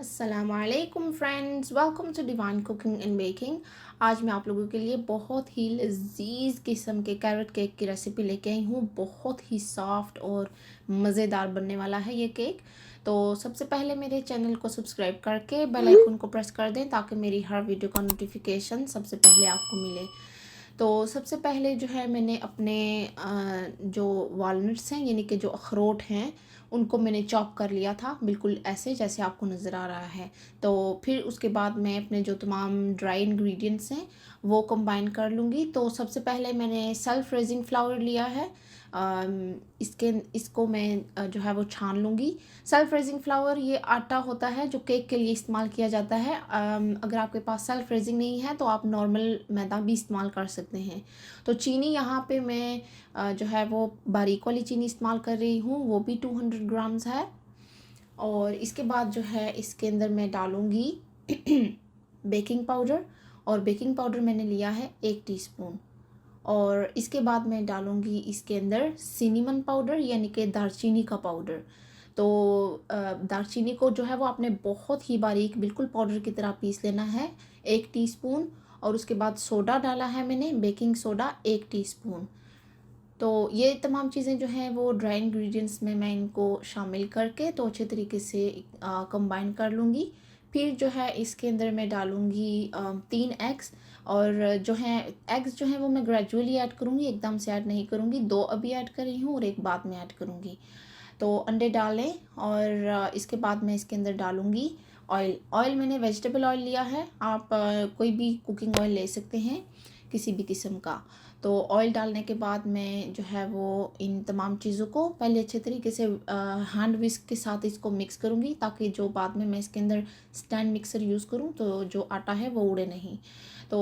अस्सलामुअलैकुम friends, welcome to Divine Cooking and Baking. आज मैं आप लोगों के लिए बहुत ही लजीज किस्म के कैरेट केक की रेसिपी लेके आई हूँ। बहुत ही सॉफ्ट और मज़ेदार बनने वाला है ये केक। तो सबसे पहले मेरे चैनल को सब्सक्राइब करके बेल आइकन को प्रेस कर दें ताकि मेरी हर वीडियो का नोटिफिकेशन सबसे पहले आपको मिले। तो सबसे पहले जो है मैंने अपने जो वॉलनट्स हैं यानी कि जो अखरोट हैं उनको मैंने चॉप कर लिया था, बिल्कुल ऐसे जैसे आपको नज़र आ रहा है। तो फिर उसके बाद मैं अपने जो तमाम ड्राई इंग्रेडिएंट्स हैं वो कंबाइन कर लूँगी। तो सबसे पहले मैंने सेल्फ रेजिंग फ्लावर लिया है। इसको मैं जो है वो छान लूँगी। सेल्फ रेजिंग फ्लावर ये आटा होता है जो केक के लिए इस्तेमाल किया जाता है। अगर आपके पास सेल्फ रेजिंग नहीं है तो आप नॉर्मल मैदा भी इस्तेमाल कर सकते हैं। तो चीनी यहाँ पे मैं जो है वो बारीक वाली चीनी इस्तेमाल कर रही हूँ, वो भी 200 ग्राम्स है। और इसके बाद जो है इसके अंदर मैं डालूँगी बेकिंग पाउडर। और बेकिंग पाउडर मैंने लिया है 1 टीस्पून। और इसके बाद मैं डालूँगी इसके अंदर सिनेमन पाउडर यानी कि दालचीनी का पाउडर। तो दालचीनी को जो है वो आपने बहुत ही बारीक बिल्कुल पाउडर की तरह पीस लेना है, 1 टीस्पून। और उसके बाद सोडा डाला है मैंने, बेकिंग सोडा 1 टीस्पून। तो ये तमाम चीज़ें जो हैं वो ड्राई इंग्रेडिएंट्स में मैं इनको शामिल करके तो अच्छे तरीके से कंबाइन कर लूँगी। फिर जो है इसके अंदर मैं डालूँगी 3 एग्स। और जो हैं एग्स जो हैं वो मैं ग्रेजुअली ऐड करूँगी, एकदम से ऐड नहीं करूँगी। 2 अभी ऐड कर रही हूँ और एक बाद में ऐड करूँगी। तो अंडे डालें और इसके बाद मैं इसके अंदर डालूँगी ऑयल। ऑयल मैंने वेजिटेबल ऑयल लिया है, आप कोई भी कुकिंग ऑयल ले सकते हैं किसी भी किस्म का। तो ऑयल डालने के बाद मैं जो है वो इन तमाम चीज़ों को पहले अच्छे तरीके से हैंड विस्क के साथ इसको मिक्स करूँगी ताकि जो बाद में मैं इसके अंदर स्टैंड मिक्सर यूज़ करूँ तो जो आटा है वो उड़े नहीं। तो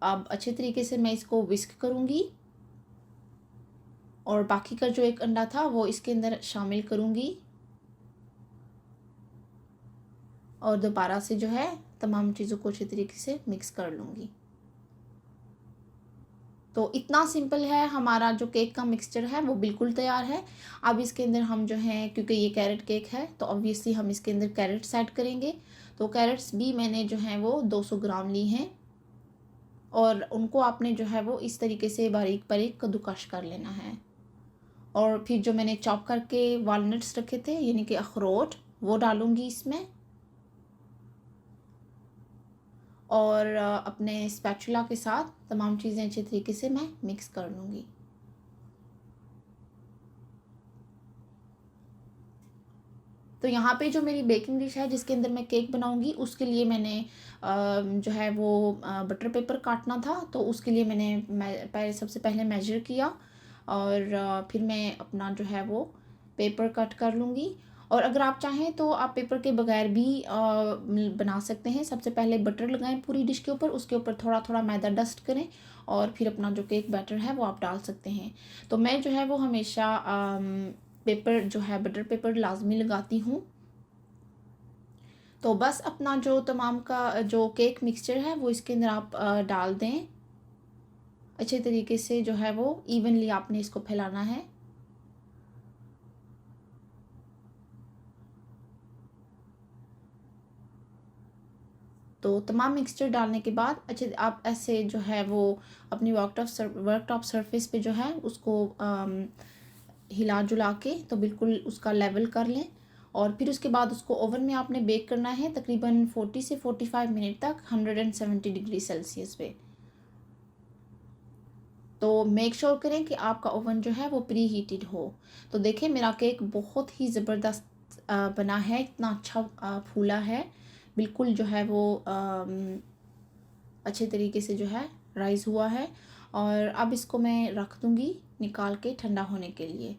अब अच्छे तरीके से मैं इसको विस्क करूँगी और बाकी का जो एक अंडा था वो इसके अंदर शामिल करूँगी और दोबारा से जो है तमाम चीज़ों को अच्छे तरीके से मिक्स कर लूँगी। तो इतना सिंपल है, हमारा जो केक का मिक्सचर है वो बिल्कुल तैयार है। अब इसके अंदर हम जो है, क्योंकि ये कैरेट केक है तो ऑब्वियसली हम इसके अंदर कैरेट्स ऐड करेंगे। तो कैरेट्स भी मैंने जो है वो 200 ग्राम ली हैं और उनको आपने जो है वो इस तरीके से बारीक बारीक कद्दूकश कर लेना है। और फिर जो मैंने चॉप करके वालनट्स रखे थे यानी कि अखरोट, वो डालूँगी इसमें। और अपने स्पैचुला के साथ तमाम चीज़ें अच्छे तरीके से मैं मिक्स कर लूँगी। तो यहाँ पे जो मेरी बेकिंग डिश है जिसके अंदर मैं केक बनाऊँगी उसके लिए मैंने जो है वो बटर पेपर काटना था। तो उसके लिए मैं पहले सबसे पहले मेजर किया और फिर मैं अपना जो है वो पेपर कट कर लूँगी। और अगर आप चाहें तो आप पेपर के बगैर भी बना सकते हैं। सबसे पहले बटर लगाएं पूरी डिश के ऊपर, उसके ऊपर थोड़ा थोड़ा मैदा डस्ट करें और फिर अपना जो केक बैटर है वो आप डाल सकते हैं। तो मैं जो है वो हमेशा पेपर जो है बटर पेपर लाजमी लगाती हूँ। तो बस अपना जो तमाम का जो केक मिक्सचर है वो इसके अंदर आप डाल दें। अच्छे तरीके से जो है वो इवनली आपने इसको फैलाना है। तो तमाम मिक्सचर डालने के बाद अच्छे आप ऐसे जो है वो अपनी वर्कटॉप सरफेस पे जो है उसको हिला जुला के तो बिल्कुल उसका लेवल कर लें। और फिर उसके बाद उसको ओवन में आपने बेक करना है तकरीबन 40 से 45 मिनट तक 170 डिग्री सेल्सियस पे। तो मेक श्योर करें कि आपका ओवन जो है वो प्री हीटेड हो। तो देखिए मेरा केक बहुत ही ज़बरदस्त बना है, इतना अच्छा फूला है, बिल्कुल जो है वो अच्छे तरीके से जो है राइज़ हुआ है। और अब इसको मैं रख दूँगी निकाल के ठंडा होने के लिए।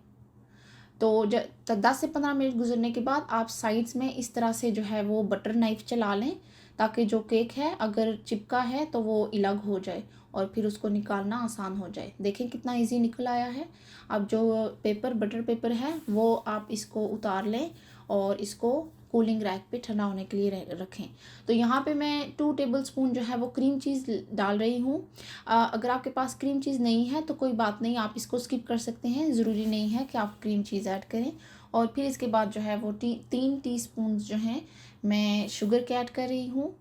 तो 10 से 15 मिनट गुजरने के बाद आप साइड्स में इस तरह से जो है वो बटर नाइफ़ चला लें ताकि जो केक है अगर चिपका है तो वो अलग हो जाए और फिर उसको निकालना आसान हो जाए। देखें कितना इजी निकल आया है। अब जो बटर पेपर है वो आप इसको उतार लें और इसको कूलिंग रैक पे ठंडा होने के लिए रखें। तो यहाँ पे मैं 2 टेबलस्पून जो है वो क्रीम चीज़ डाल रही हूँ। अगर आपके पास क्रीम चीज़ नहीं है तो कोई बात नहीं, आप इसको स्किप कर सकते हैं, ज़रूरी नहीं है कि आप क्रीम चीज़ ऐड करें। और फिर इसके बाद जो है वो 3 टीस्पून जो हैं मैं शुगर के ऐड कर रही हूँ।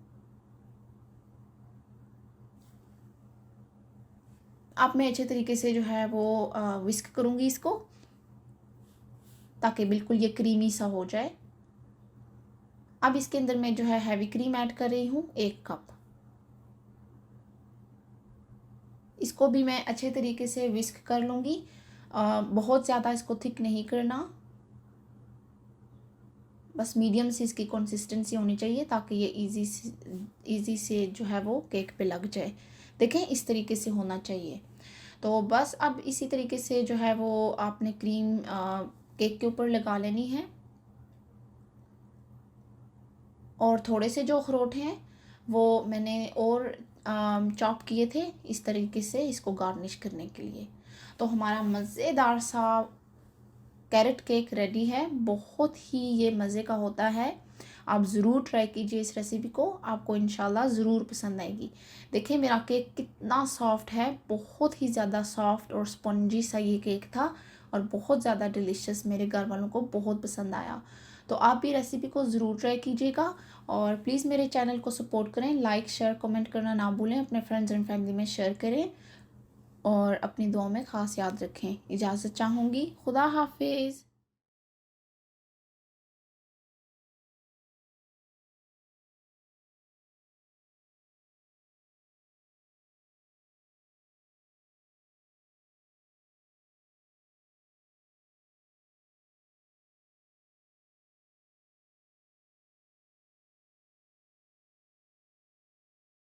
अब मैं अच्छे तरीके से जो है वो विस्क करूँगी इसको, ताकि बिल्कुल ये क्रीमी सा हो जाए। अब इसके अंदर मैं जो है हैवी क्रीम ऐड कर रही हूँ 1 कप। इसको भी मैं अच्छे तरीके से विस्क कर लूँगी। बहुत ज़्यादा इसको थिक नहीं करना, बस मीडियम से इसकी कंसिस्टेंसी होनी चाहिए, ताकि ये इजी से जो है वो केक पे लग जाए। देखें इस तरीके से होना चाहिए। तो बस अब इसी तरीके से जो है वो आपने क्रीम केक के ऊपर लगा लेनी है। और थोड़े से जो अखरोट हैं वो मैंने और चॉप किए थे इस तरीके से इसको गार्निश करने के लिए। तो हमारा मज़ेदार सा कैरेट केक रेडी है। बहुत ही ये मज़े का होता है। आप ज़रूर ट्राई कीजिए इस रेसिपी को, आपको इंशाल्लाह ज़रूर पसंद आएगी। देखिए मेरा केक कितना सॉफ्ट है, बहुत ही ज़्यादा सॉफ्ट और स्पॉन्जी सा ये केक था और बहुत ज़्यादा डिलीशियस, मेरे घर वालों को बहुत पसंद आया। तो आप भी रेसिपी को ज़रूर ट्राई कीजिएगा और प्लीज़ मेरे चैनल को सपोर्ट करें, लाइक शेयर कमेंट करना ना भूलें, अपने फ्रेंड्स एंड फैमिली में शेयर करें और अपनी दुआओं में ख़ास याद रखें। इजाज़त चाहूँगी। खुदा हाफिज़।